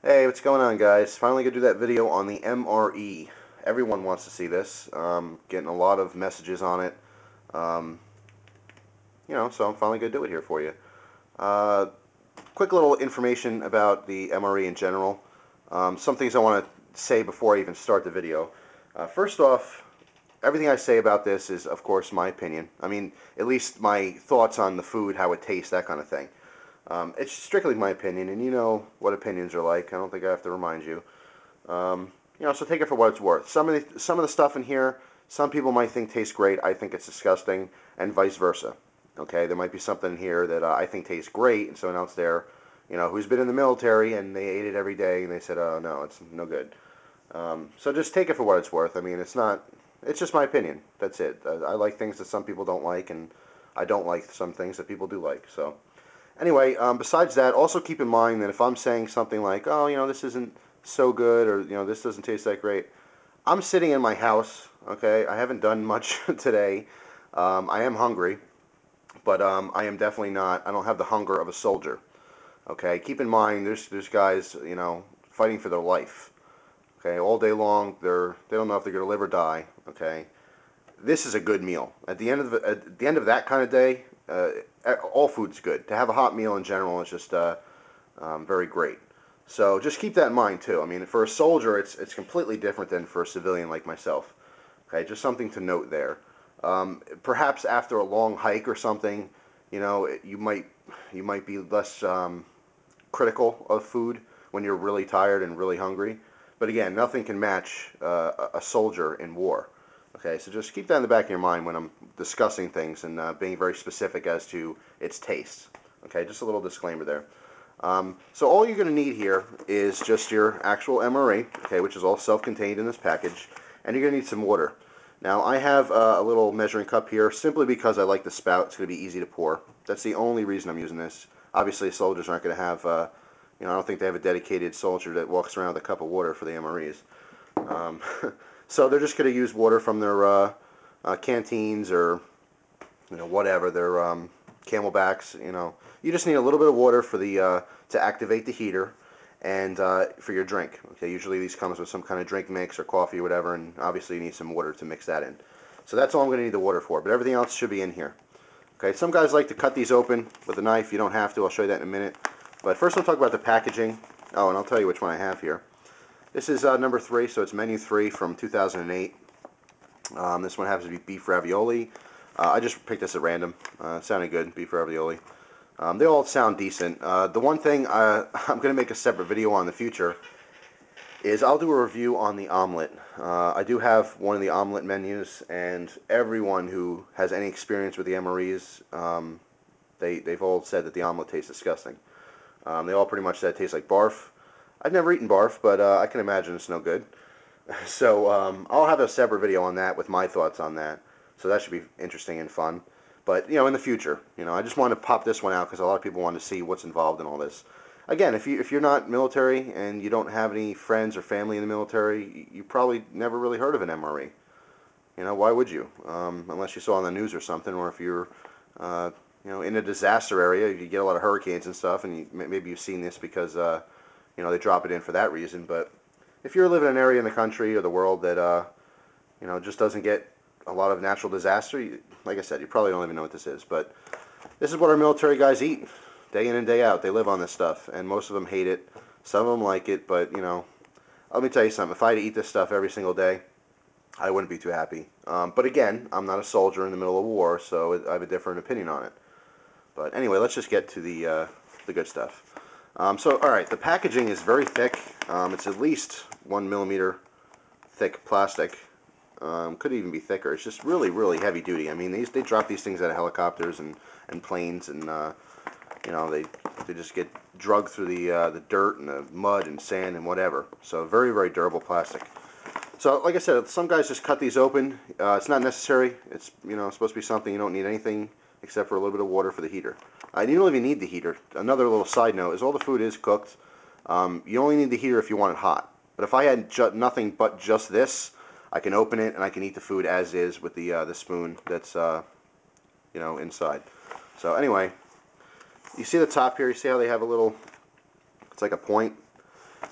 Hey, what's going on, guys? Finally gonna do that video on the MRE. Everyone wants to see this. Getting a lot of messages on it. Um, so I'm finally gonna do it here for you. Quick little information about the MRE in general. Some things I want to say before I even start the video. First off, everything I say about this is, of course, my opinion. I mean, at least my thoughts on the food, how it tastes, that kind of thing. It's strictly my opinion, and you know what opinions are like. I don't think I have to remind you. So take it for what it's worth. Some of the stuff in here, some people might think tastes great. I think it's disgusting, and vice versa. Okay, there might be something in here that I think tastes great, and someone else there, who's been in the military and they ate it every day, and they said, "Oh no, it's no good." So just take it for what it's worth. I mean, it's not. It's just my opinion. That's it. I like things that some people don't like, and I don't like some things that people do like. So. Anyway, besides that, also keep in mind that if I'm saying something like, oh, this isn't so good, or, this doesn't taste that great, I'm sitting in my house, okay? I haven't done much today. I am hungry, but I am definitely not, I don't have the hunger of a soldier, okay? Keep in mind, there's guys, fighting for their life, okay? All day long, they don't know if they're going to live or die, okay? This is a good meal. At the end of that kind of day, all food's good. To have a hot meal in general is just very great. So just keep that in mind too. I mean, for a soldier, it's completely different than for a civilian like myself. Okay, just something to note there. Perhaps after a long hike or something, you might be less critical of food when you're really tired and really hungry. But again, nothing can match a soldier in war. Okay, so just keep that in the back of your mind when I'm discussing things and being very specific as to its taste. Okay, just a little disclaimer there. So all you're going to need here is just your actual MRE, okay, which is all self-contained in this package, and you're going to need some water. Now, I have a little measuring cup here simply because I like the spout. It's going to be easy to pour. That's the only reason I'm using this. Obviously, soldiers aren't going to have, I don't think they have a dedicated soldier that walks around with a cup of water for the MREs. So they're just going to use water from their canteens or whatever, their camelbacks. You just need a little bit of water for the to activate the heater and for your drink. Okay, usually these comes with some kind of drink mix or coffee or whatever, and obviously you need some water to mix that in. So that's all I'm going to need the water for, but everything else should be in here. Okay, some guys like to cut these open with a knife. You don't have to. I'll show you that in a minute. But first I'll talk about the packaging. Oh, and I'll tell you which one I have here. This is number 3, so it's menu 3 from 2008. This one happens to be beef ravioli. I just picked this at random. It sounded good, beef ravioli. They all sound decent. The one thing I'm going to make a separate video on in the future is I'll do a review on the omelet. I do have one of the omelet menus, and everyone who has any experience with the MREs, they've all said that the omelet tastes disgusting. They all pretty much said it tastes like barf. I've never eaten barf, but I can imagine it's no good. So I'll have a separate video on that with my thoughts on that. So that should be interesting and fun. But, in the future, I just want to pop this one out because a lot of people want to see what's involved in all this. Again, if you're not military and you don't have any friends or family in the military, you probably never really heard of an MRE. Why would you? Unless you saw on the news or something, or if you're, in a disaster area, you get a lot of hurricanes and stuff, and maybe you've seen this because, they drop it in for that reason. But if you're living in an area in the country or the world that, just doesn't get a lot of natural disaster, like I said, you probably don't even know what this is. But this is what our military guys eat day in and day out. They live on this stuff, and most of them hate it. Some of them like it, but, let me tell you something. If I had to eat this stuff every single day, I wouldn't be too happy. But again, I'm not a soldier in the middle of war, so I have a different opinion on it. But anyway, let's just get to the good stuff. So, alright, the packaging is very thick. It's at least 1 millimeter thick plastic. Could even be thicker. It's just really, really heavy duty. I mean, they drop these things out of helicopters and planes, and they just get drugged through the dirt and the mud and sand and whatever. So very, very durable plastic. So like I said, some guys just cut these open. It's not necessary. It's supposed to be something you don't need anything except for a little bit of water for the heater. You don't even need the heater. Another little side note is all the food is cooked. You only need the heater if you want it hot. But if I had nothing but just this, I can open it and I can eat the food as is with the spoon that's inside. So anyway, you see the top here. You see how they have a little, it's like a point.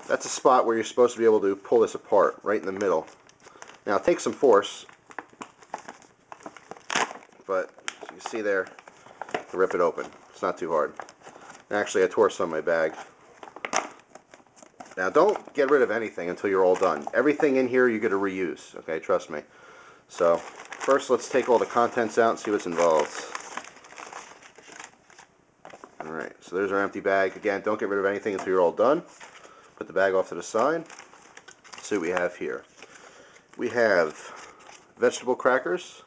that's a spot where you're supposed to be able to pull this apart, right in the middle. Now it takes some force, but as you can see there, to rip it open. It's not too hard. Actually, I tore some in my bag. Now don't get rid of anything until you're all done. Everything in here you're going to reuse, okay, trust me. So first let's take all the contents out and see what's involved. Alright, so there's our empty bag. Again, don't get rid of anything until you're all done. Put the bag off to the side. Let's see what we have here. We have vegetable crackers.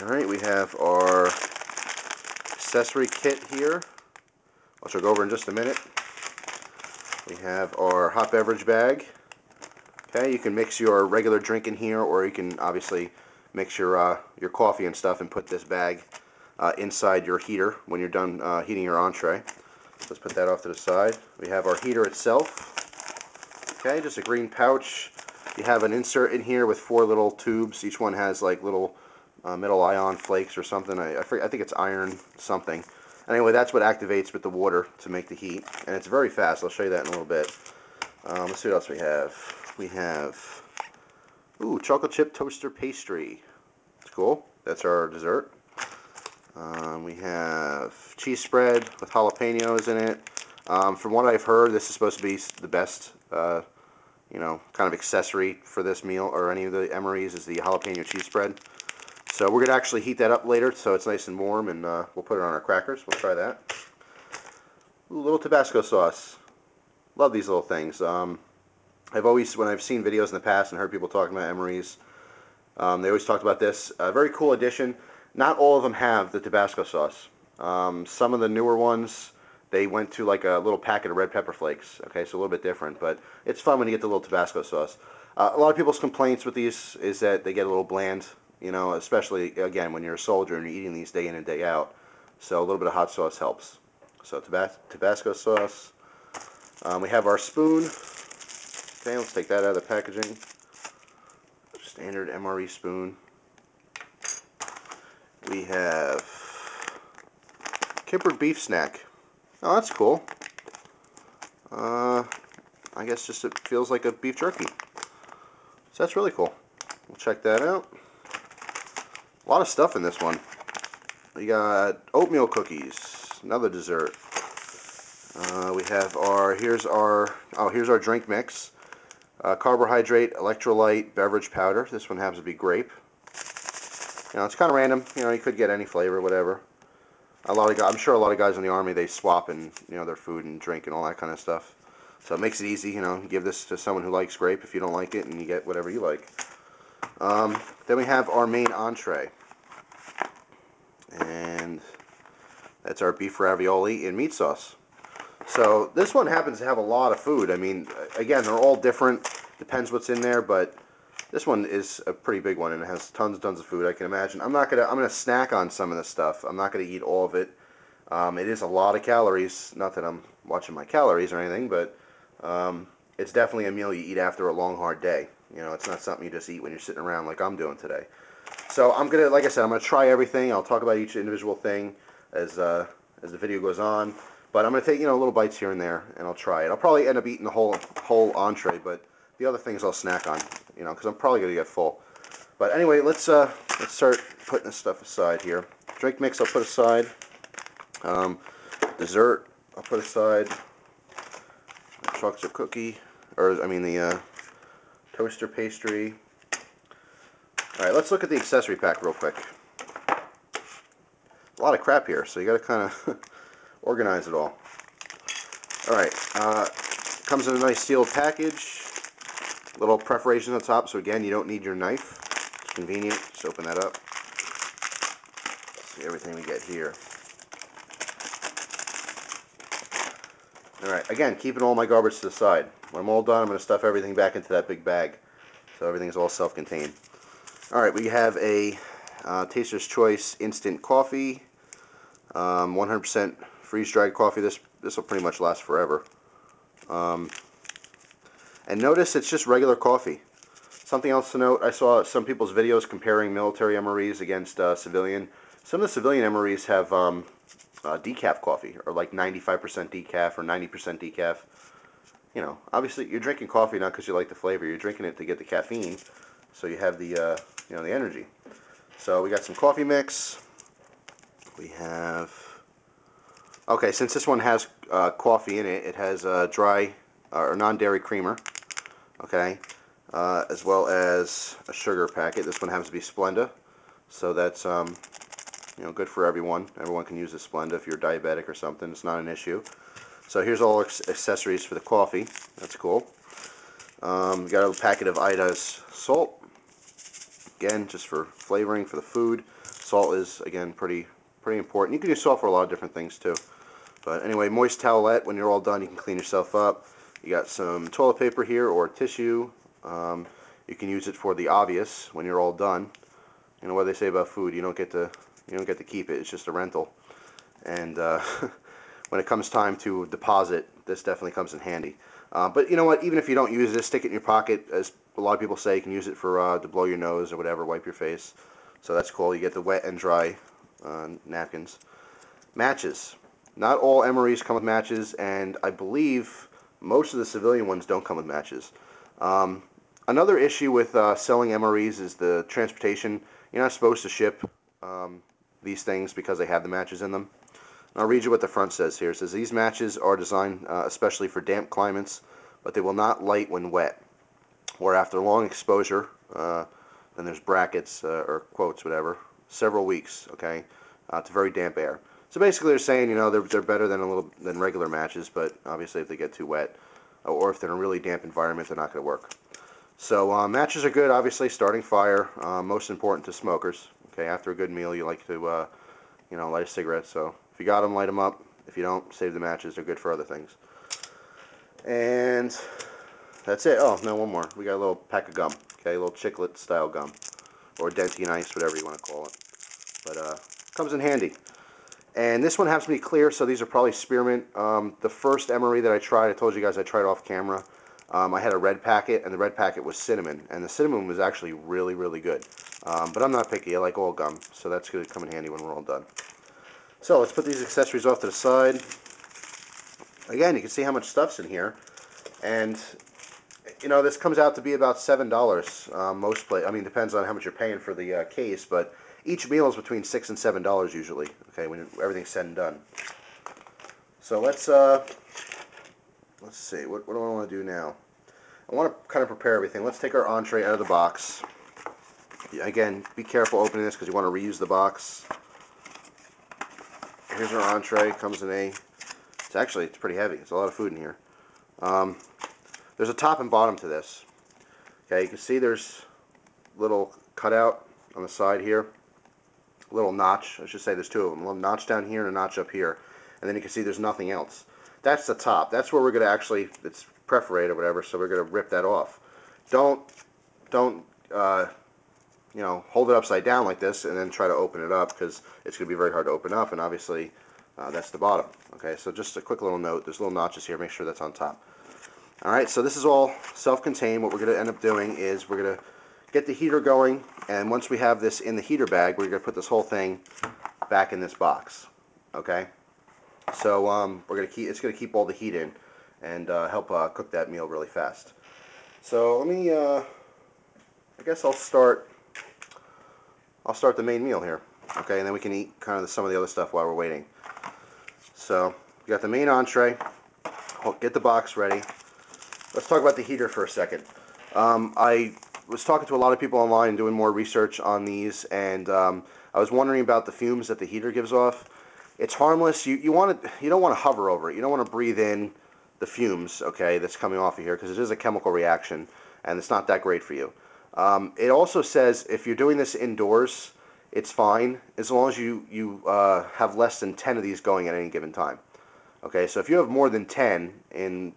Alright, we have our accessory kit here, which I'll go over in just a minute. We have our hot beverage bag. Okay, you can mix your regular drink in here, or you can obviously mix your coffee and stuff and put this bag inside your heater when you're done heating your entree. Let's put that off to the side. We have our heater itself. Okay, just a green pouch. You have an insert in here with 4 little tubes. Each one has like little metal ion flakes or something. I think it's iron something. Anyway, that's what activates with the water to make the heat, and it's very fast. I'll show you that in a little bit. Let's see what else we have. We have chocolate chip toaster pastry. It's cool. That's our dessert. We have cheese spread with jalapenos in it. From what I've heard, this is supposed to be the best, you know, kind of accessory for this meal or any of the MREs is the jalapeno cheese spread. So we're going to actually heat that up later so it's nice and warm, and we'll put it on our crackers. We'll try that. Ooh, little Tabasco sauce. Love these little things. I've always, when I've seen videos in the past and heard people talking about MREs, they always talked about this. A very cool addition. Not all of them have the Tabasco sauce. Some of the newer ones, they went to like a little packet of red pepper flakes. Okay, so a little bit different, but it's fun when you get the little Tabasco sauce. A lot of people's complaints with these is that they get a little bland. You know, especially, again, when you're a soldier and you're eating these day in and day out. So a little bit of hot sauce helps. So Tabasco sauce. We have our spoon. Okay, let's take that out of the packaging. Standard MRE spoon. We have kippered beef snack. Oh, that's cool. I guess just it feels like a beef jerky. So that's really cool. We'll check that out. A lot of stuff in this one. We got oatmeal cookies, another dessert. We have here's our drink mix. Carbohydrate, electrolyte, beverage powder. This one happens to be grape. You know, it's kind of random. You know, you could get any flavor, whatever. I'm sure a lot of guys in the Army, they swap in, you know, their food and drink and all that kind of stuff. So it makes it easy, you know, you give this to someone who likes grape if you don't like it, and you get whatever you like. Then we have our main entree, and that's our beef ravioli in meat sauce. So this one happens to have a lot of food. I mean, again, they're all different, depends what's in there, but this one is a pretty big one, and it has tons and tons of food. I can imagine. I'm gonna snack on some of this stuff. I'm not gonna eat all of it. It is a lot of calories. Not that I'm watching my calories or anything, but it's definitely a meal you eat after a long, hard day. You know, it's not something you just eat when you're sitting around like I'm doing today. So I'm gonna, like I said, I'm gonna try everything. I'll talk about each individual thing as the video goes on. But I'm gonna take, you know, little bites here and there, and I'll try it. I'll probably end up eating the whole entree, but the other things I'll snack on, you know, because I'm probably gonna get full. But anyway, let's start putting this stuff aside here. Drink mix I'll put aside. Dessert I'll put aside. Chocolate chip cookie, or I mean the toaster pastry. Alright, let's look at the accessory pack real quick. A lot of crap here, so you gotta kind of organize it all. Alright, comes in a nice sealed package. Little perforations on top, so again, you don't need your knife. It's convenient. Just open that up. See everything we get here. Alright, again, keeping all my garbage to the side. When I'm all done, I'm going to stuff everything back into that big bag. So everything's all self-contained. Alright, we have a Taster's Choice instant coffee. 100% freeze-dried coffee. This will pretty much last forever. And notice it's just regular coffee. Something else to note, I saw some people's videos comparing military MREs against civilian. Some of the civilian MREs have decaf coffee, or like 95% decaf or 90% decaf. you know, obviously you're drinking coffee not because you like the flavor. You're drinking it to get the caffeine, so you have the you know, the energy. So we got some coffee mix. We have, okay, since this one has coffee in it, it has dry or non-dairy creamer, okay, as well as a sugar packet. This one happens to be Splenda, so that's you know, good for everyone. Everyone can use the Splenda if you're diabetic or something. It's not an issue. So here's all accessories for the coffee. That's cool. We got a packet of Ida's salt. Again, just for flavoring for the food. Salt is, again, pretty important. You can use salt for a lot of different things too. But anyway, moist towelette. When you're all done, you can clean yourself up. You got some toilet paper here or tissue. You can use it for the obvious when you're all done. You know what they say about food? You don't get to keep it. It's just a rental. And when it comes time to deposit, this definitely comes in handy. But you know what? Even if you don't use this, stick it in your pocket. As a lot of people say, you can use it for to blow your nose or whatever, wipe your face. So that's cool. You get the wet and dry napkins. Matches. Not all MREs come with matches, and I believe most of the civilian ones don't come with matches. Another issue with selling MREs is the transportation. You're not supposed to ship these things because they have the matches in them. I'll read you what the front says here. It says, these matches are designed especially for damp climates, but they will not light when wet or after long exposure. Then there's brackets or quotes, whatever, several weeks, okay, to very damp air. So basically they're saying, you know, they're better than regular matches, but obviously if they get too wet or if they're in a really damp environment, they're not going to work. So matches are good, obviously, starting fire, most important to smokers. Okay, after a good meal, you like to, you know, light a cigarette. So if you got them, light them up. If you don't, save the matches. They're good for other things. And that's it. Oh, no, one more. We got a little pack of gum. Okay, a little chiclet style gum, or dentine ice, whatever you want to call it. But comes in handy. And this one happens to be clear, so these are probably spearmint. The first MRE that I tried, I told you guys I tried off camera. I had a red packet, and the red packet was cinnamon, and the cinnamon was actually really, really good. But I'm not picky. I like all gum, so that's going to come in handy when we're all done. So let's put these accessories off to the side. Again, you can see how much stuff's in here, and you know, this comes out to be about $7 most places. I mean, depends on how much you're paying for the case, but each meal is between $6 and $7 usually. Okay, when everything's said and done. So let's see. What do I want to do now? I want to kind of prepare everything. Let's take our entree out of the box. Again, be careful opening this because you want to reuse the box. Here's our entree. Comes in a. It's pretty heavy. It's a lot of food in here. There's a top and bottom to this. Okay, you can see there's a little cutout on the side here. A little notch. I should say there's two of them. A little notch down here and a notch up here. And then you can see there's nothing else. That's the top. That's where we're going to actually, it's perforated or whatever, so we're going to rip that off. Don't you know, hold it upside down like this and then try to open it up, because it's going to be very hard to open up, and obviously that's the bottom. Okay, so just a quick little note, there's little notches here, make sure that's on top. Alright, so this is all self-contained. What we're going to end up doing is we're going to get the heater going, and once we have this in the heater bag, we're going to put this whole thing back in this box. Okay, so we're going to keep, it's going to keep all the heat in and help cook that meal really fast. So let me, I guess I'll start the main meal here, okay, and then we can eat kind of some of the other stuff while we're waiting. So we got the main entree. I'll get the box ready. Let's talk about the heater for a second. I was talking to a lot of people online and doing more research on these, and I was wondering about the fumes that the heater gives off. It's harmless. You don't want to hover over it. You don't want to breathe in the fumes, okay, that's coming off of here, because it is a chemical reaction, and it's not that great for you. It also says if you're doing this indoors, it's fine as long as you have less than 10 of these going at any given time. Okay, so if you have more than 10 in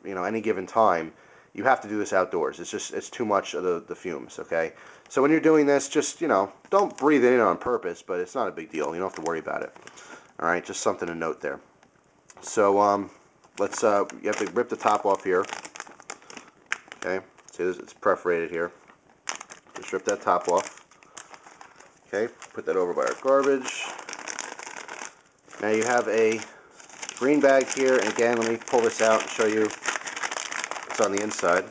any given time, you have to do this outdoors. It's too much of the fumes. Okay, so when you're doing this, just don't breathe it in on purpose, but it's not a big deal. You don't have to worry about it. All right, just something to note there. So let's you have to rip the top off here. Okay, see it's perforated here. Just rip that top off. Okay, put that over by our garbage. Now you have a green bag here, and again, let me pull this out and show you. what's on the inside.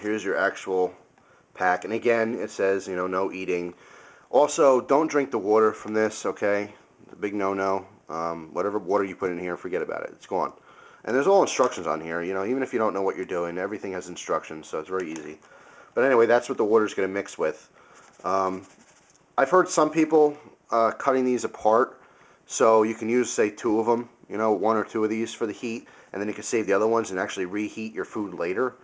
Here's your actual pack, and again, it says, you know, no eating. Also, don't drink the water from this, okay? The big no-no. Whatever water you put in here, forget about it. It's gone. And there's all instructions on here, you know, even if you don't know what you're doing, everything has instructions, so it's very easy. But anyway, that's what the water's going to mix with. I've heard some people cutting these apart, so you can use, say, 2 of them, you know, 1 or 2 of these for the heat, and then you can save the other ones and actually reheat your food later.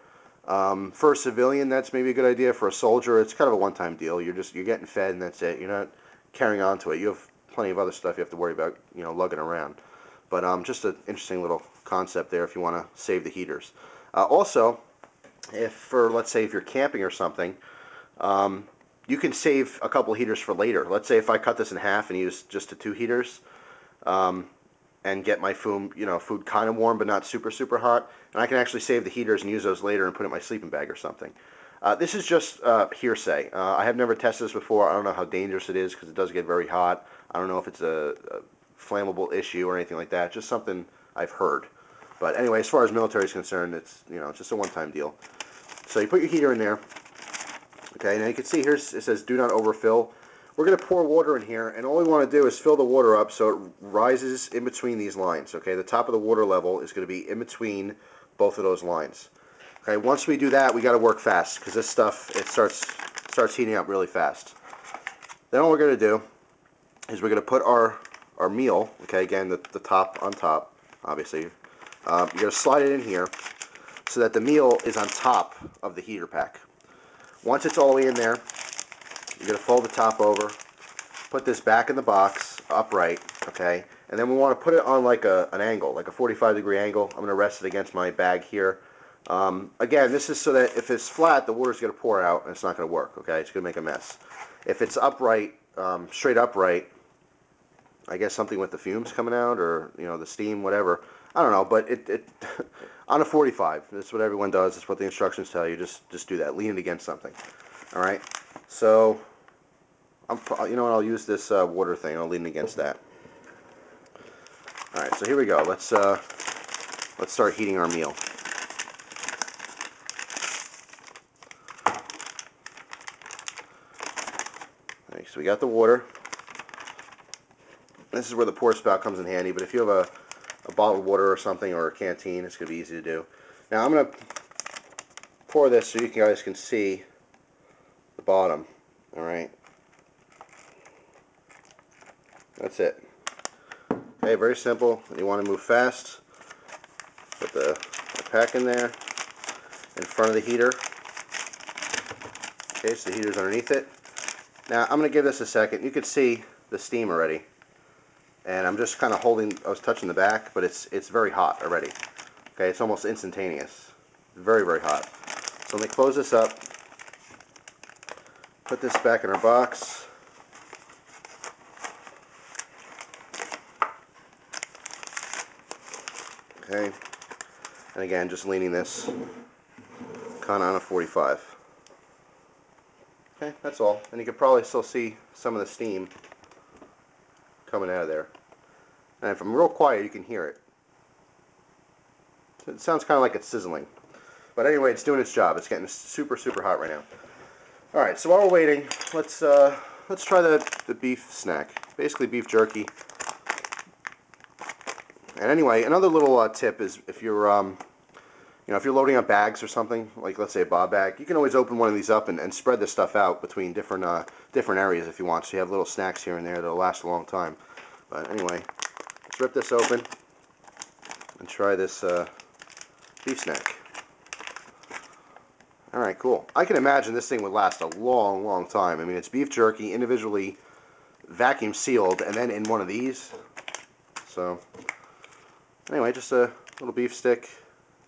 For a civilian, that's maybe a good idea. For a soldier, it's kind of a one-time deal. You're getting fed, and that's it. You're not carrying on to it. You have plenty of other stuff you have to worry about, you know, lugging around. But just an interesting little concept there if you want to save the heaters. Also, let's say if you're camping or something, you can save a couple heaters for later. Let's say if I cut this in half and use just the 2 heaters, and get my food, you know, food kind of warm but not super, super hot, and I can actually save the heaters and use those later and put it in my sleeping bag or something. This is just hearsay. I have never tested this before. I don't know how dangerous it is because it does get very hot. I don't know if it's a flammable issue or anything like that. Just something I've heard. But anyway, as far as military is concerned, it's, you know, it's just a one-time deal. So you put your heater in there. Okay, now you can see here it says do not overfill. We're going to pour water in here, and all we want to do is fill the water up so it rises in between these lines. Okay, the top of the water level is going to be in between both of those lines. Okay, once we do that, we got to work fast because this stuff, it starts heating up really fast. Then all we're going to do is we're going to put our meal, okay, again, the top on top, obviously. You're going to slide it in here so that the meal is on top of the heater pack. Once it's all the way in there, you're going to fold the top over, put this back in the box, upright, okay, and then we want to put it on like an angle, like a 45-degree angle. I'm going to rest it against my bag here. Again, this is so that if it's flat, the water's going to pour out and it's not going to work, okay? It's going to make a mess. If it's upright, straight upright, I guess something with the fumes coming out or, you know, the steam, whatever. I don't know, but it on a 45, that's what everyone does. That's what the instructions tell you. Just do that. Lean it against something. All right. So, you know what? I'll use this water thing. I'll lean against that. All right. So here we go. Let's start heating our meal. All right, so we got the water. This is where the pour spout comes in handy. But if you have a bottled water or something or a canteen, it's going to be easy to do. Now I'm going to pour this so you guys can see the bottom. All right. That's it. Okay, very simple. You want to move fast. Put the pack in there in front of the heater. Okay, so the heater's underneath it. Now I'm going to give this a second. You can see the steam already. And I'm just kind of holding, I was touching the back, but it's very hot already. Okay, it's almost instantaneous. Very, very hot. So let me close this up. Put this back in our box. Okay, and again, just leaning this kind of on a 45. Okay, that's all. And you can probably still see some of the steam coming out of there. And if I'm real quiet, you can hear it. It sounds kind of like it's sizzling. But anyway, it's doing its job. It's getting super, super hot right now. All right, so while we're waiting, let's try the beef snack. Basically, beef jerky. And anyway, another little tip is if you're, you know, if you're loading up bags or something, like let's say a bob bag, you can always open one of these up and spread this stuff out between different areas if you want. So you have little snacks here and there that'll last a long time. But anyway, let's rip this open and try this beef snack. All right, cool. I can imagine this thing would last a long, long time. I mean, it's beef jerky, individually vacuum sealed, and then in one of these. So anyway, just a little beef stick.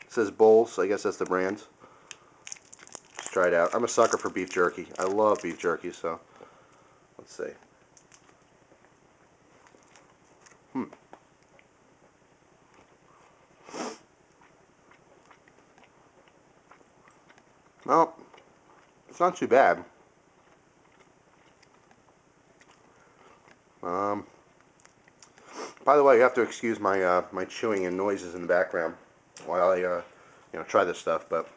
It says Bowls, so I guess that's the brand. Let's try it out. I'm a sucker for beef jerky. I love beef jerky, so let's see. Well, it's not too bad. By the way, you have to excuse my my chewing and noises in the background while I try this stuff. But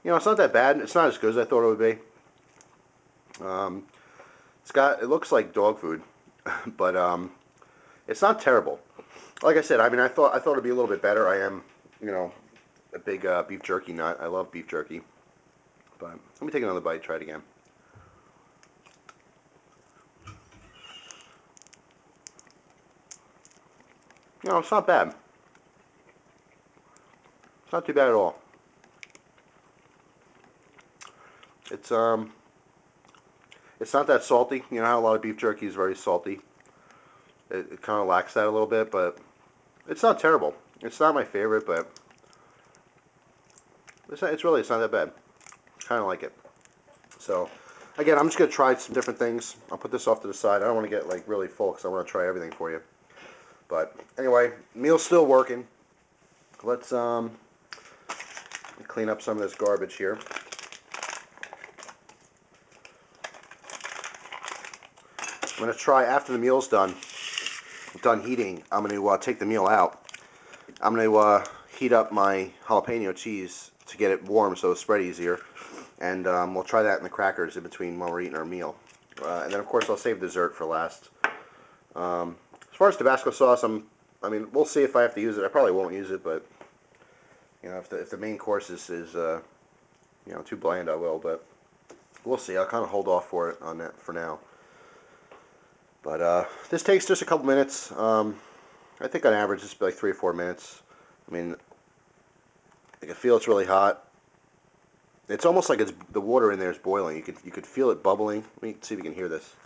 it's not that bad. It's not as good as I thought it would be. It looks like dog food, but it's not terrible. Like I said, I mean, I thought it'd be a little bit better. I am, a big beef jerky nut. I love beef jerky. But let me take another bite. Try it again. It's not bad. It's not too bad at all. It's not that salty. You know how a lot of beef jerky is very salty. It kind of lacks that a little bit, but it's not terrible. It's not my favorite, but it's not that bad. Kind of like it. So, again, I'm just gonna try some different things. I'll put this off to the side. I don't want to get like really full because I want to try everything for you. But anyway, meal's still working. Let's clean up some of this garbage here. I'm going to try, after the meal's done heating, I'm going to take the meal out. I'm going to heat up my jalapeno cheese to get it warm so it'll spread easier. And we'll try that in the crackers in between while we're eating our meal. And then, of course, I'll save dessert for last. As far as Tabasco sauce, I mean, we'll see if I have to use it. I probably won't use it, but if the main course is too bland, I will. But we'll see. I'll kind of hold off for it on that for now. But this takes just a couple minutes. I think on average it's like 3 or 4 minutes. I mean, I can feel it's really hot. It's almost like the water in there is boiling. You could feel it bubbling. Let me see if you can hear this.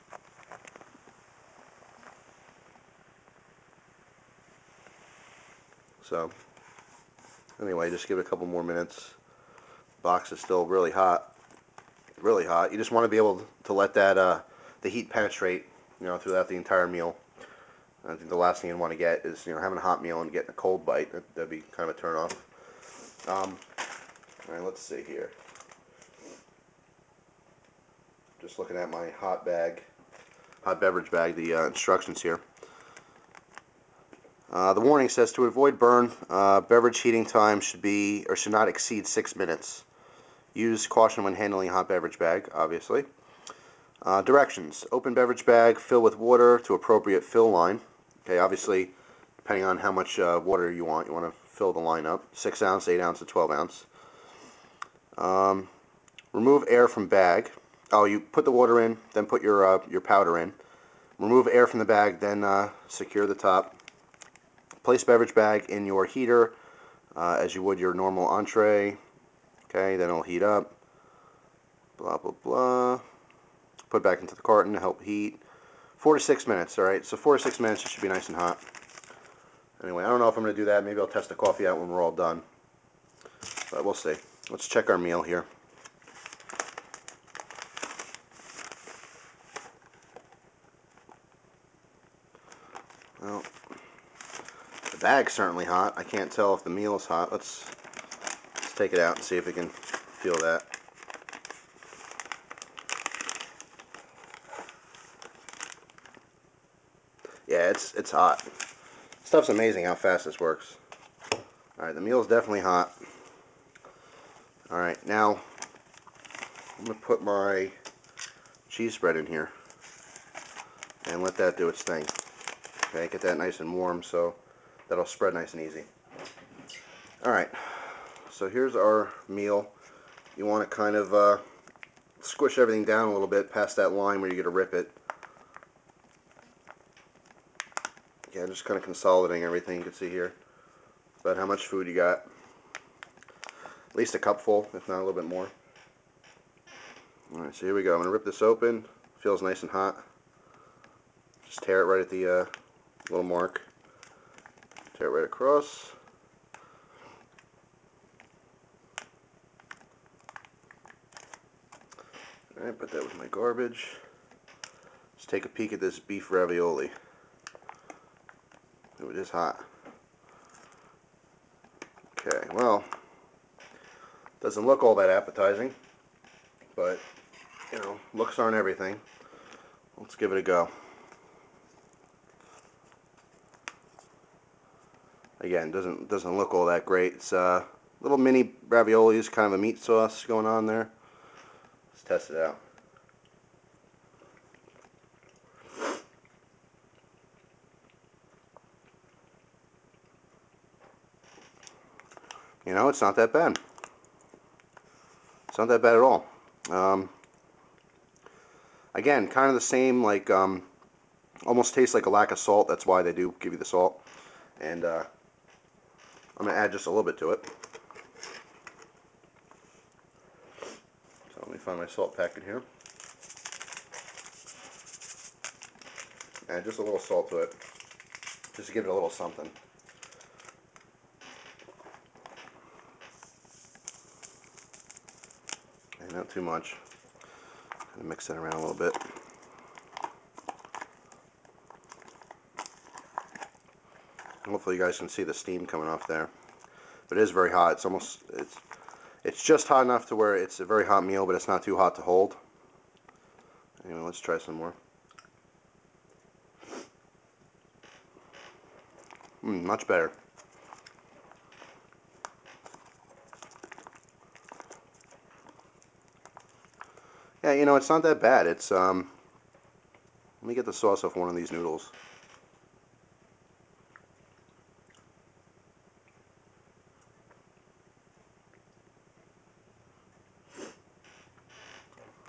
So anyway, just give it a couple more minutes. Box is still really hot. Really hot. You just want to be able to let that the heat penetrate throughout the entire meal. I think the last thing you want to get is having a hot meal and getting a cold bite. That'd be kind of a turn off. All right, let's see here. Just looking at my hot beverage bag, the instructions here. The warning says to avoid burn, beverage heating time should not exceed 6 minutes. Use caution when handling a hot beverage bag, obviously. Directions: open beverage bag, fill with water to appropriate fill line. Okay, obviously, depending on how much water you want to fill the line up. 6 ounce, 8 ounce, and 12 ounce. Remove air from bag. Oh, you put the water in, then put your powder in. Remove air from the bag, then secure the top. Place beverage bag in your heater as you would your normal entree. Okay, then it'll heat up. Blah, blah, blah. Put it back into the carton to help heat. 4 to 6 minutes, alright? So 4 to 6 minutes, it should be nice and hot. Anyway, I don't know if I'm going to do that. Maybe I'll test the coffee out when we're all done. But we'll see. Let's check our meal here. Well, the bag's certainly hot. I can't tell if the meal is hot. Let's take it out and see if we can feel that. Yeah, it's hot. Stuff's amazing how fast this works. Alright, the meal's definitely hot. Alright, now I'm going to put my cheese spread in here and let that do its thing. Okay, get that nice and warm so that'll spread nice and easy. Alright, so here's our meal. You want to kind of squish everything down a little bit past that line where you're going to rip it. Yeah, just kind of consolidating everything. You can see here about how much food you got. At least a cupful, if not a little bit more. Alright, so here we go. I'm going to rip this open. Feels nice and hot. Just tear it right at the little mark. Tear it right across. Alright, put that with my garbage. Let's take a peek at this beef ravioli. Ooh, it is hot. Okay, well, doesn't look all that appetizing, but, looks aren't everything. Let's give it a go. Again, doesn't look all that great. It's little mini raviolis, kind of a meat sauce going on there. Let's test it out. You know, it's not that bad. It's not that bad at all. Again, kind of the same, like, almost tastes like a lack of salt. That's why they do give you the salt. And I'm going to add just a little bit to it. So let me find my salt packet here. Add just a little salt to it, just to give it a little something. And not too much. Kind of mix that around a little bit. Hopefully you guys can see the steam coming off there. But it is very hot. It's just hot enough to where it's a very hot meal, but it's not too hot to hold. Anyway, let's try some more. Much better. Yeah, you know, it's not that bad. It's let me get the sauce off one of these noodles.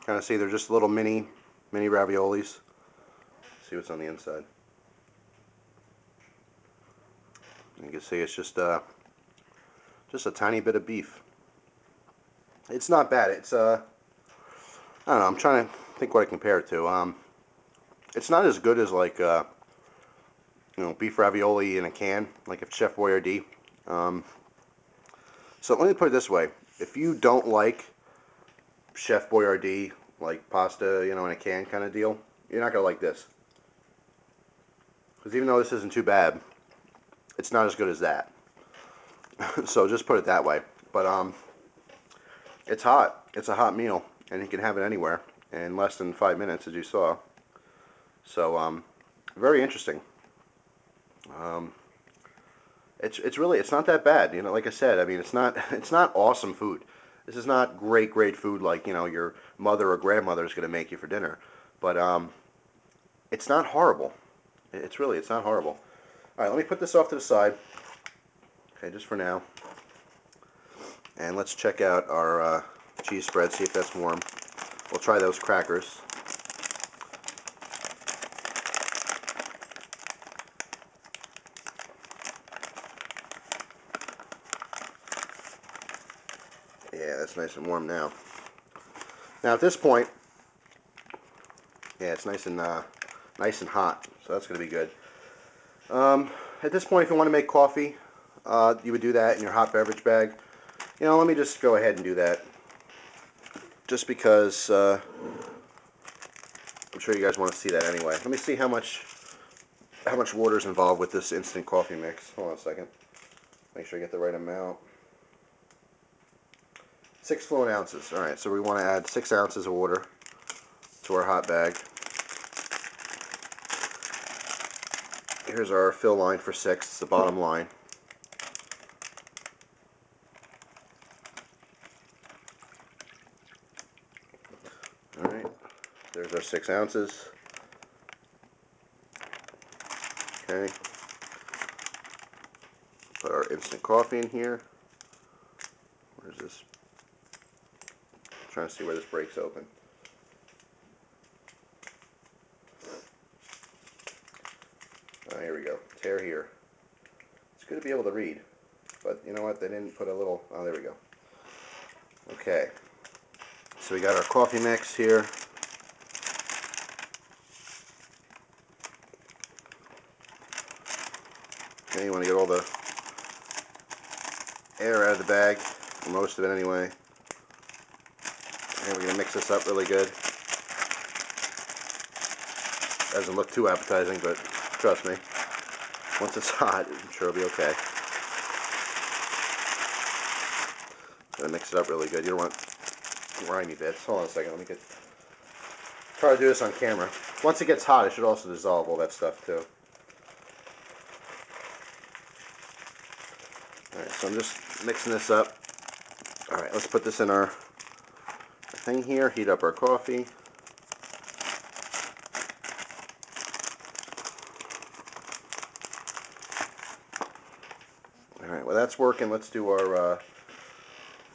Kind of see they're just little mini raviolis. See what's on the inside. You can see it's just a tiny bit of beef. It's not bad. It's I don't know. I'm trying to think what I compare it to. It's not as good as like you know, beef ravioli in a can, like a Chef Boyardee. So let me put it this way: if you don't like Chef Boyardee, like pasta, you know, in a can kind of deal, you're not gonna like this. Because even though this isn't too bad, it's not as good as that. So just put it that way. But it's hot. It's a hot meal, and you can have it anywhere in less than 5 minutes, as you saw. So very interesting. It's not that bad. You know, like I said, I mean, it's not awesome food. This is not great food like, you know, your mother or grandmother is going to make you for dinner. But it's not horrible. It's not horrible. All right, let me put this off to the side. Okay, just for now. And let's check out our cheese spread, see if that's warm. We'll try those crackers. Yeah, that's nice and warm now. Now at this point, yeah, it's nice and hot, so that's going to be good. At this point, if you want to make coffee, you would do that in your hot beverage bag. You know, let me just go ahead and do that, just because I'm sure you guys want to see that anyway. Let me see how much water is involved with this instant coffee mix. Hold on a second. Make sure I get the right amount. 6 fluid ounces. All right, so we want to add 6 ounces of water to our hot bag. Here's our fill line for 6. It's the bottom line. All right, there's our 6 ounces. Okay. Put our instant coffee in here. Where's this? I'm trying to see where this breaks open. Here we go. Tear here. It's good to be able to read, but you know what? They didn't put a little. Oh, there we go. Okay. So we got our coffee mix here. Okay, you want to get all the air out of the bag, or most of it anyway. And we're going to mix this up really good. Doesn't look too appetizing, but trust me, once it's hot, I'm sure it'll be okay. Gotta mix it up really good. You don't want grimy bits. Hold on a second. Let me try to do this on camera. Once it gets hot, it should also dissolve all that stuff too. Alright, so I'm just mixing this up. Alright, let's put this in our thing here, heat up our coffee. Alright, well that's working. Let's do our,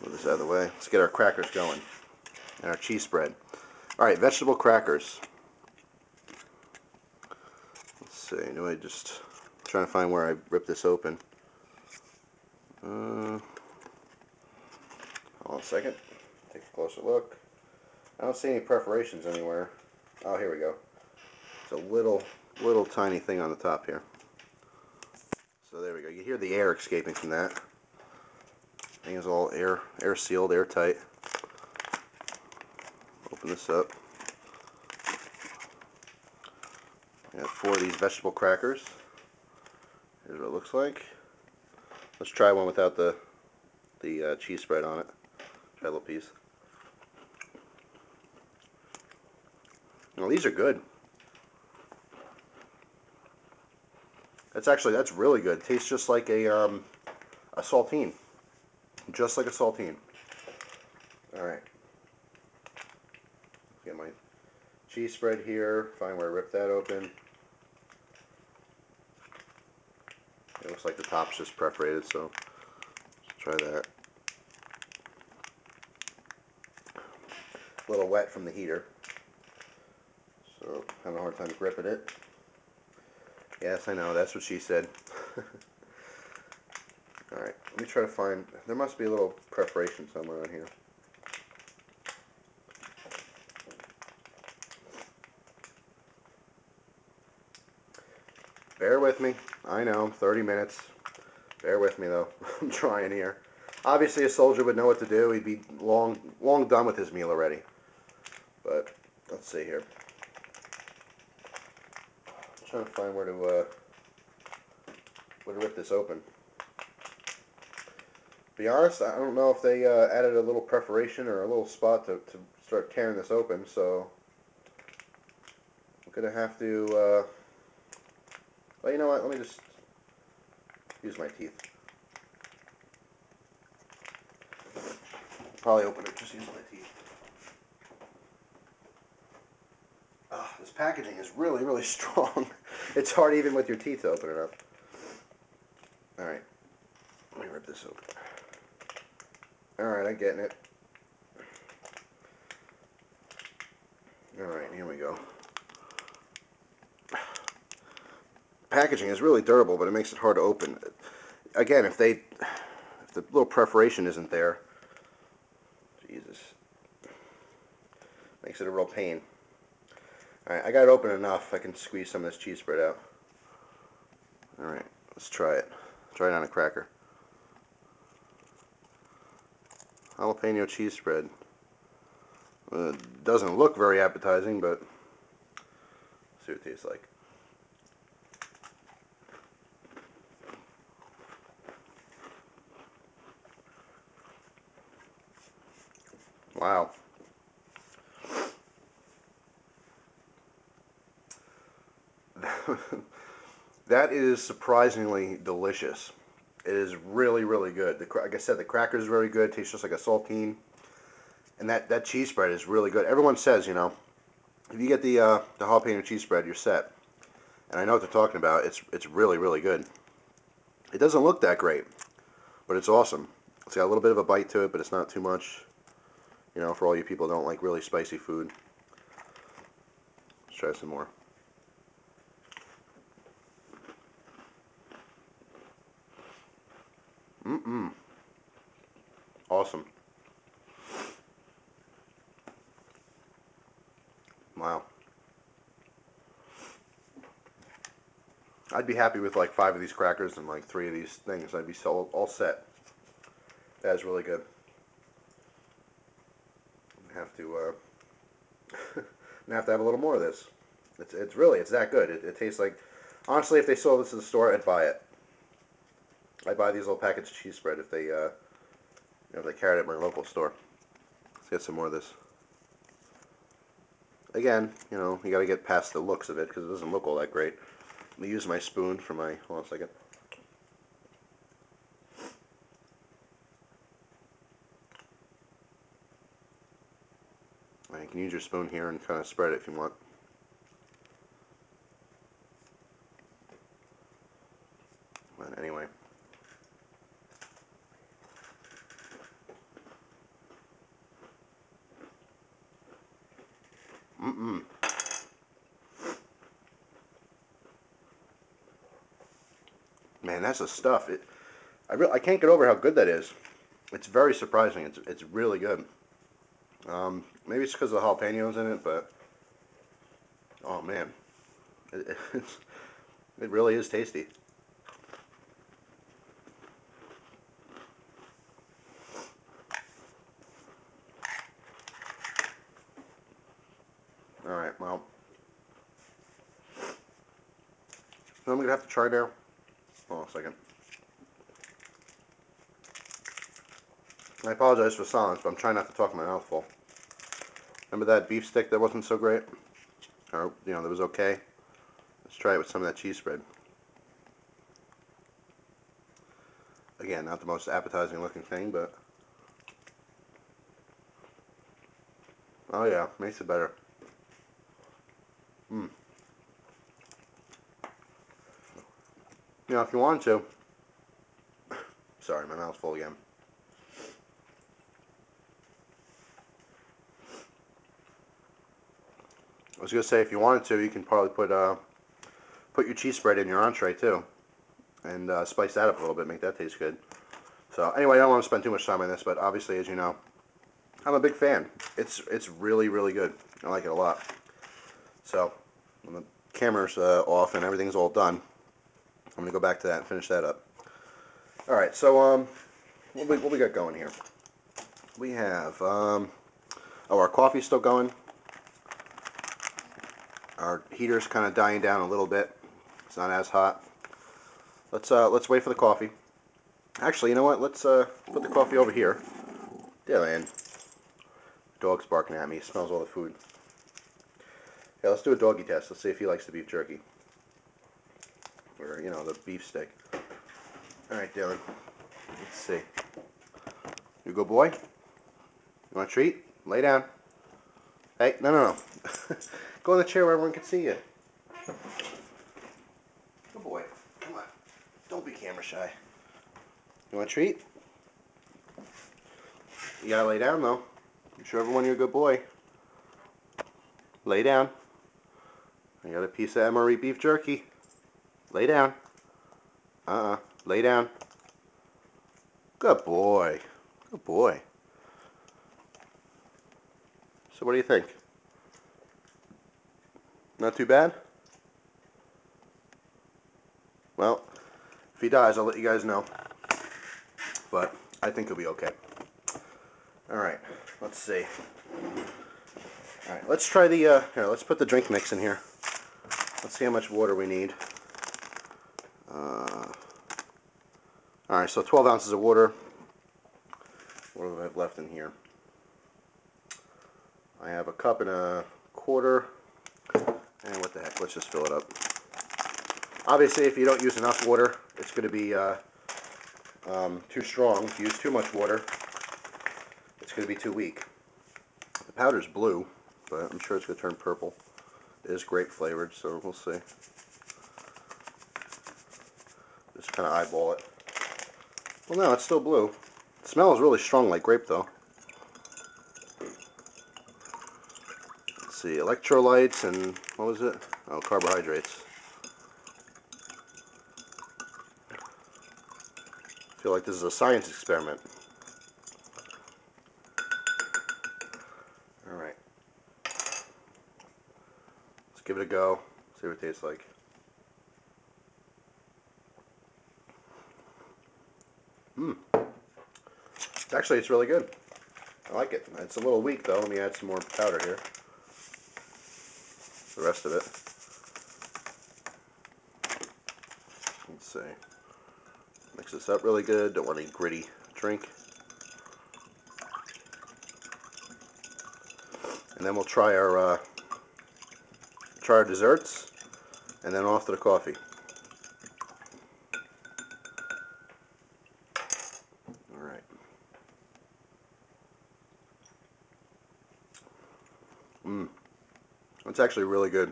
move this out of the way. Let's get our crackers going and our cheese spread. Alright, vegetable crackers. Let's see, do I just trying to find where I rip this open. Hold on a second. Take a closer look. I don't see any perforations anywhere. Oh, here we go. It's a little tiny thing on the top here. So there we go. You hear the air escaping from that. Thing is all air sealed, airtight. Open this up. We have 4 of these vegetable crackers. Here's what it looks like. Let's try one without the cheese spread on it. Try a little piece. Well, these are good. That's really good. It tastes just like a saltine. Just like a saltine. Alright. Get my cheese spread here. Find where I ripped that open. It looks like the top's just perforated, so let's try that. A little wet from the heater, so having a hard time gripping it. Yes, I know, that's what she said. Alright, let me try to find, there must be a little perforation somewhere on here. Bear with me. I know, 30 minutes. Bear with me though. I'm trying here. Obviously a soldier would know what to do. He'd be long done with his meal already. But let's see here. I'm trying to find where to rip this open. To be honest, I don't know if they added a little perforation or a little spot to start tearing this open, so I'm gonna have to well, you know what, let me just use my teeth. Probably open it just using my teeth. This packaging is really strong. It's hard even with your teeth to open it up. Alright, let me rip this open. Alright, I'm getting it. Alright, here we go. Packaging is really durable, but it makes it hard to open. Again, if the little perforation isn't there, Jesus, makes it a real pain. Alright, I got it open enough. I can squeeze some of this cheese spread out. Alright, let's try it. Try it on a cracker. Jalapeno cheese spread. Doesn't look very appetizing, but let's see what it tastes like. Wow. That is surprisingly delicious. It is really good. Like I said, the cracker is very good. It tastes just like a saltine. And that cheese spread is really good. Everyone says, you know, if you get the jalapeno cheese spread, you're set. And I know what they're talking about. It's really good. It doesn't look that great, but it's awesome. It's got a little bit of a bite to it, but it's not too much. You know, for all you people who don't like really spicy food. Let's try some more. Awesome. Wow. I'd be happy with like 5 of these crackers and like 3 of these things. I'd be all set. That is really good. I have to I have to have a little more of this. It's that good. It tastes like, honestly, if they sold this at the store, I'd buy it. I'd buy these little packets of cheese spread if they if they carried it at my local store. Let's get some more of this. Again, you know, you got to get past the looks of it because it doesn't look all that great. Let me use my spoon for my, hold on a second. You can use your spoon here and kind of spread it if you want. But anyway. Man, that's the stuff. I can't get over how good that is. It's very surprising. It's really good. Maybe it's because of the jalapenos in it, but oh man, it really is tasty. All right, well, so I'm gonna have to try now. Hold on a second. I apologize for silence, but I'm trying not to talk my mouth full. Remember that beef stick that wasn't so great? Or, that was okay? Let's try it with some of that cheese spread. Again, not the most appetizing looking thing, but oh yeah, makes it better. If you want to, sorry, my mouth's full again. I was gonna say, if you wanted to, you can probably put your cheese spread in your entree too, and spice that up a little bit, make that taste good. So anyway, I don't want to spend too much time on this, but obviously, as you know, I'm a big fan. It's really, really good. I like it a lot. So when the camera's off and everything's all done, I'm gonna go back to that and finish that up. All right, so what we got going here? We have our coffee's still going. Our heater's kind of dying down a little bit. It's not as hot. Let's wait for the coffee. Actually, you know what? Let's put the coffee over here. Dylan. Dog's barking at me. He smells all the food. Yeah, let's do a doggy test. Let's see if he likes the beef jerky. Or, the beef steak. Alright, Dylan. Let's see. You good boy? You want a treat? Lay down. Hey, no. Go in the chair where everyone can see you. Good boy. Come on. Don't be camera shy. You want a treat? You gotta lay down, though. Show everyone you're a good boy. Lay down. I got a piece of MRE beef jerky. Lay down. Lay down. Good boy. Good boy. So what do you think? Not too bad? Well, if he dies, I'll let you guys know. But I think he'll be okay. Alright, let's see. Alright, let's try the, here, let's put the drink mix in here. Let's see how much water we need. Alright, so 12 ounces of water. What do I have left in here? I have a cup and a quarter. And what the heck, let's just fill it up. Obviously, if you don't use enough water, it's going to be too strong. If you use too much water, it's going to be too weak. The powder's blue, but I'm sure it's going to turn purple. It is grape flavored, so we'll see. Just kind of eyeball it. Well, no, it's still blue. It smells really strong like grape, though. Let's see, electrolytes and, what was it? Oh, carbohydrates. I feel like this is a science experiment. Alright. Let's give it a go. See what it tastes like. Actually, it's really good. I like it. It's a little weak, though. Let me add some more powder here. The rest of it. Let's see. Mix this up really good. Don't want any gritty drink. And then we'll try our desserts, and then off to the coffee. All right. It's actually really good.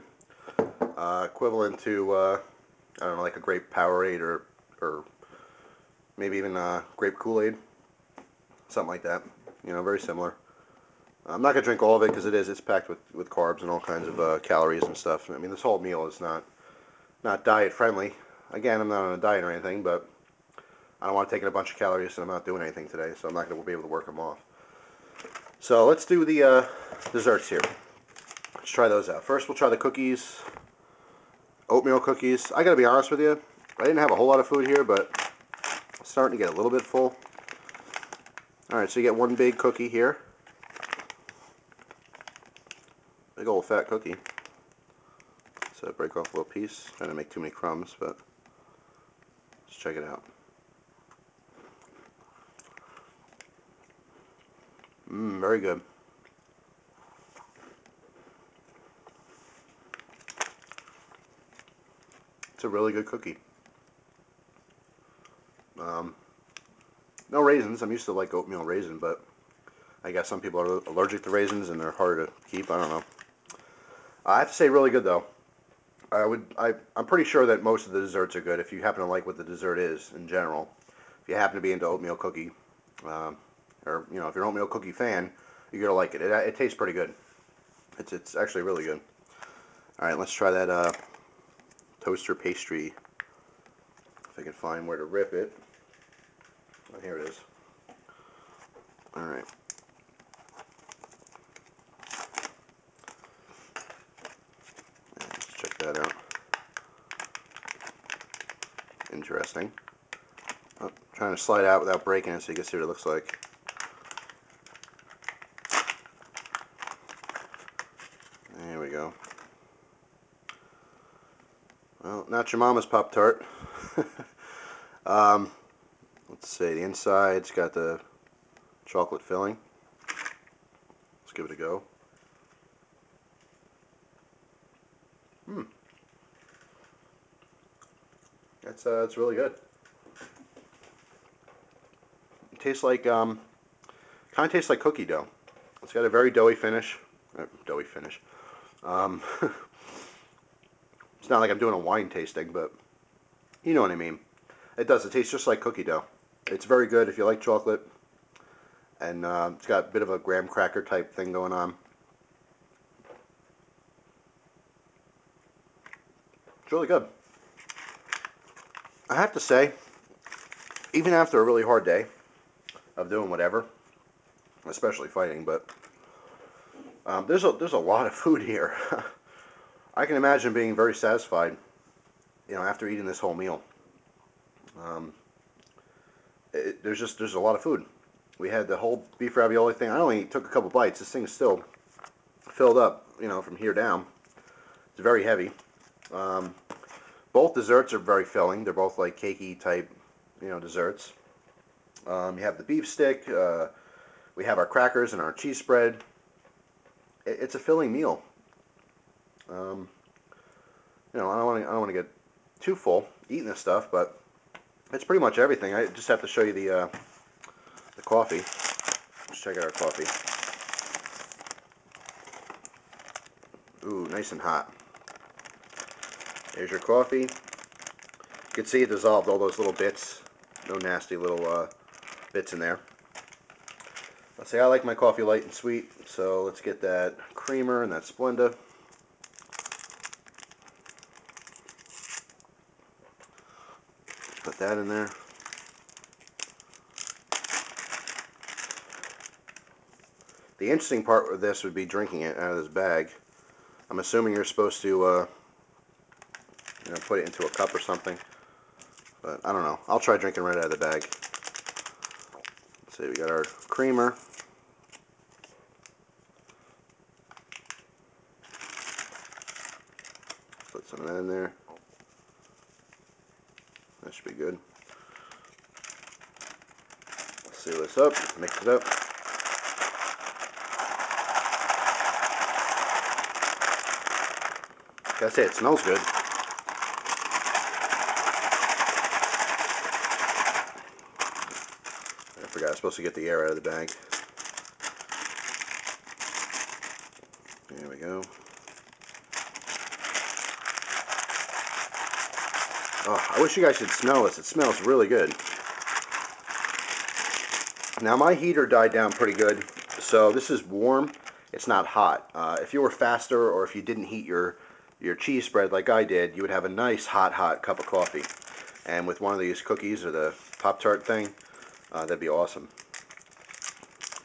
Equivalent to, I don't know, like a grape Powerade or maybe even grape Kool-Aid. Something like that. You know, very similar. I'm not going to drink all of it because it's packed with carbs and all kinds of calories and stuff. I mean, this whole meal is not diet friendly. Again, I'm not on a diet or anything, but I don't want to take in a bunch of calories and I'm not doing anything today, so I'm not going to be able to work them off. So let's do the desserts here. Let's try those out. First, we'll try the cookies. Oatmeal cookies. I got to be honest with you, I didn't have a whole lot of food here, but I'm starting to get a little bit full. Alright, so you get one big cookie here. Big old fat cookie. So break off a little piece. Trying to make too many crumbs, but let's check it out. Very good. It's a really good cookie. No raisins. I'm used to like oatmeal raisin, but I guess some people are allergic to raisins and they're harder to keep. I don't know. I have to say, really good though. I'm pretty sure that most of the desserts are good if you happen to like what the dessert is in general. If you happen to be into oatmeal cookie, or you know, if you're an oatmeal cookie fan, you're gonna like it. It tastes pretty good. It's actually really good. All right, let's try that toaster pastry. If I can find where to rip it. Oh, here it is. All right. Let's check that out. Interesting. Oh, trying to slide out without breaking it so you can see what it looks like. There we go. Well, not your mama's Pop-Tart. Let's see, the inside's got the chocolate filling. Let's give it a go. It's really good. It tastes like kind of tastes like cookie dough. It's got a very doughy finish. Um, it's not like I'm doing a wine tasting, but you know what I mean. It does. It tastes just like cookie dough. It's very good if you like chocolate, and it's got a bit of a graham cracker type thing going on. It's really good. I have to say, even after a really hard day of doing whatever, especially fighting, but there's a lot of food here. I can imagine being very satisfied, you know, after eating this whole meal. There's a lot of food. We had the whole beef ravioli thing. I only took a couple bites. This thing is still filled up, you know, from here down. It's very heavy. Both desserts are very filling. They're both like cakey type, you know, desserts. You have the beef stick. We have our crackers and our cheese spread. It's a filling meal. You know, I don't want to get too full eating this stuff, but it's pretty much everything. I just have to show you the coffee. Let's check out our coffee. Ooh, nice and hot. There's your coffee. You can see it dissolved all those little bits. No nasty little bits in there. Let's say I like my coffee light and sweet, so let's get that creamer and that Splenda. Put that in there. The interesting part with this would be drinking it out of this bag. I'm assuming you're supposed to, you know, put it into a cup or something. But I don't know. I'll try drinking right out of the bag. Let's see, we got our creamer. Put some of that in there. That should be good. Seal this up, mix it up. Gotta say, it smells good. I forgot I was supposed to get the air out of the bag. There we go. Oh, I wish you guys could smell this. It smells really good. Now my heater died down pretty good, so this is warm. It's not hot. If you were faster, or if you didn't heat your cheese spread like I did, you would have a nice hot cup of coffee. And with one of these cookies or the Pop-Tart thing, that'd be awesome.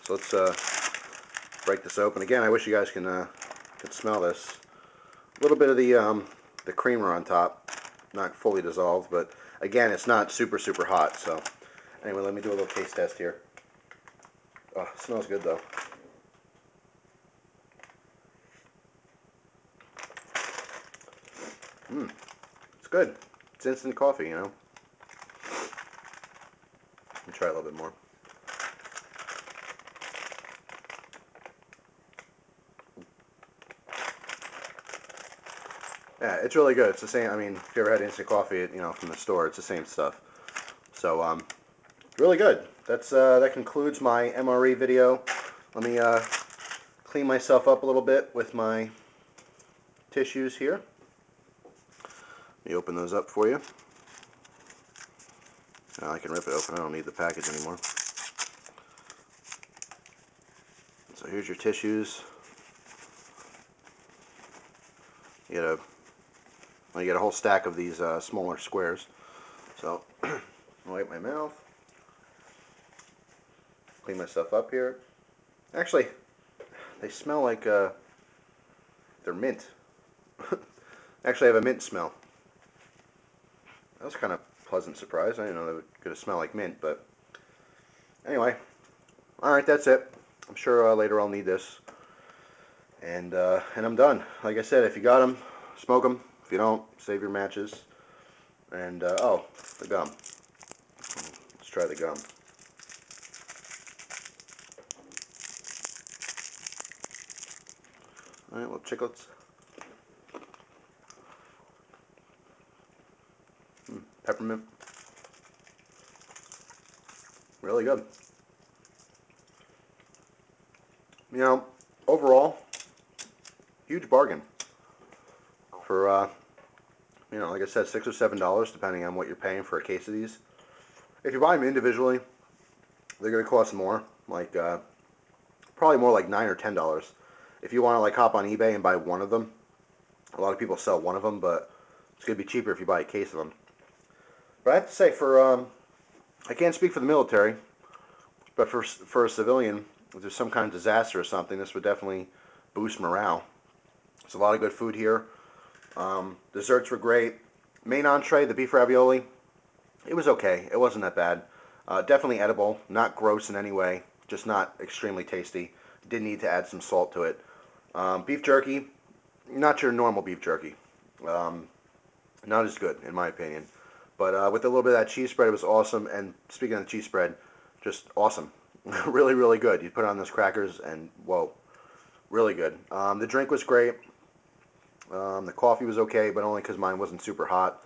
So let's break this open. Again, I wish you guys could smell this. A little bit of the creamer on top, not fully dissolved, but again, it's not super hot. So anyway, let me do a little taste test here. Oh, it smells good though. It's good. It's instant coffee, you know. Let me try a little bit more. Yeah, it's really good. It's the same. I mean, if you ever had instant coffee, from the store, it's the same stuff. So, really good. That concludes my MRE video. Let me clean myself up a little bit with my tissues here. Let me open those up for you. Now I can rip it open. I don't need the package anymore. So here's your tissues. You get a whole stack of these smaller squares. So I'll wipe my mouth. Clean myself up here. Actually, they smell like they're mint. Actually, I have a mint smell. That was kind of a pleasant surprise. I didn't know they were going to smell like mint, but anyway. Alright, that's it. I'm sure later I'll need this. And I'm done. Like I said, if you got them, smoke them. If you don't, save your matches. And, oh, the gum. Let's try the gum. Alright, little chiclets. Peppermint. Really good. You know, overall, huge bargain. For, like I said, $6 or $7, depending on what you're paying for a case of these. If you buy them individually, they're going to cost more. Like, probably more like $9 or $10. If you want to, like, hop on eBay and buy one of them, a lot of people sell one of them, but it's going to be cheaper if you buy a case of them. But I have to say, I can't speak for the military, but for a civilian, if there's some kind of disaster or something, this would definitely boost morale. There's a lot of good food here. Desserts were great. Main entree, the beef ravioli, it was okay. It wasn't that bad. Definitely edible, not gross in any way, just not extremely tasty. Did need to add some salt to it. Beef jerky, not your normal beef jerky. Not as good, in my opinion. But with a little bit of that cheese spread, it was awesome. And speaking of the cheese spread, just awesome. Really, really good. You put it on those crackers and, whoa, really good. The drink was great. The coffee was okay, but only because mine wasn't super hot.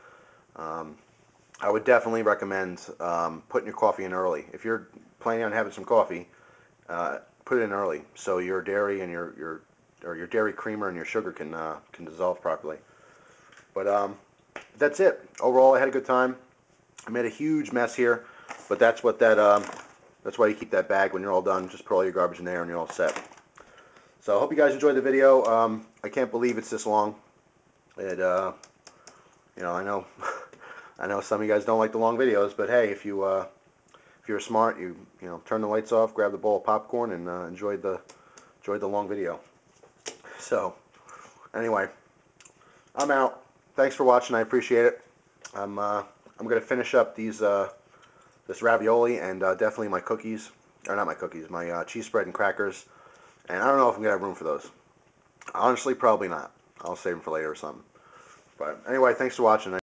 I would definitely recommend putting your coffee in early. If you're planning on having some coffee, put it in early so your dairy and your dairy creamer and your sugar can dissolve properly. But that's it. Overall, I had a good time. I made a huge mess here, but that's why you keep that bag when you're all done. Just put all your garbage in there and you're all set. So I hope you guys enjoyed the video. I can't believe it's this long. I know I know some of you guys don't like the long videos, but hey, if you're smart, you turn the lights off, grab the bowl of popcorn, and enjoy the long video. So anyway, I'm out. Thanks for watching. I appreciate it. I'm gonna finish up this ravioli and definitely my cookies, or not my cookies, my cheese spread and crackers. And I don't know if I'm gonna have room for those. Honestly, probably not. I'll save them for later or something. But anyway, thanks for watching.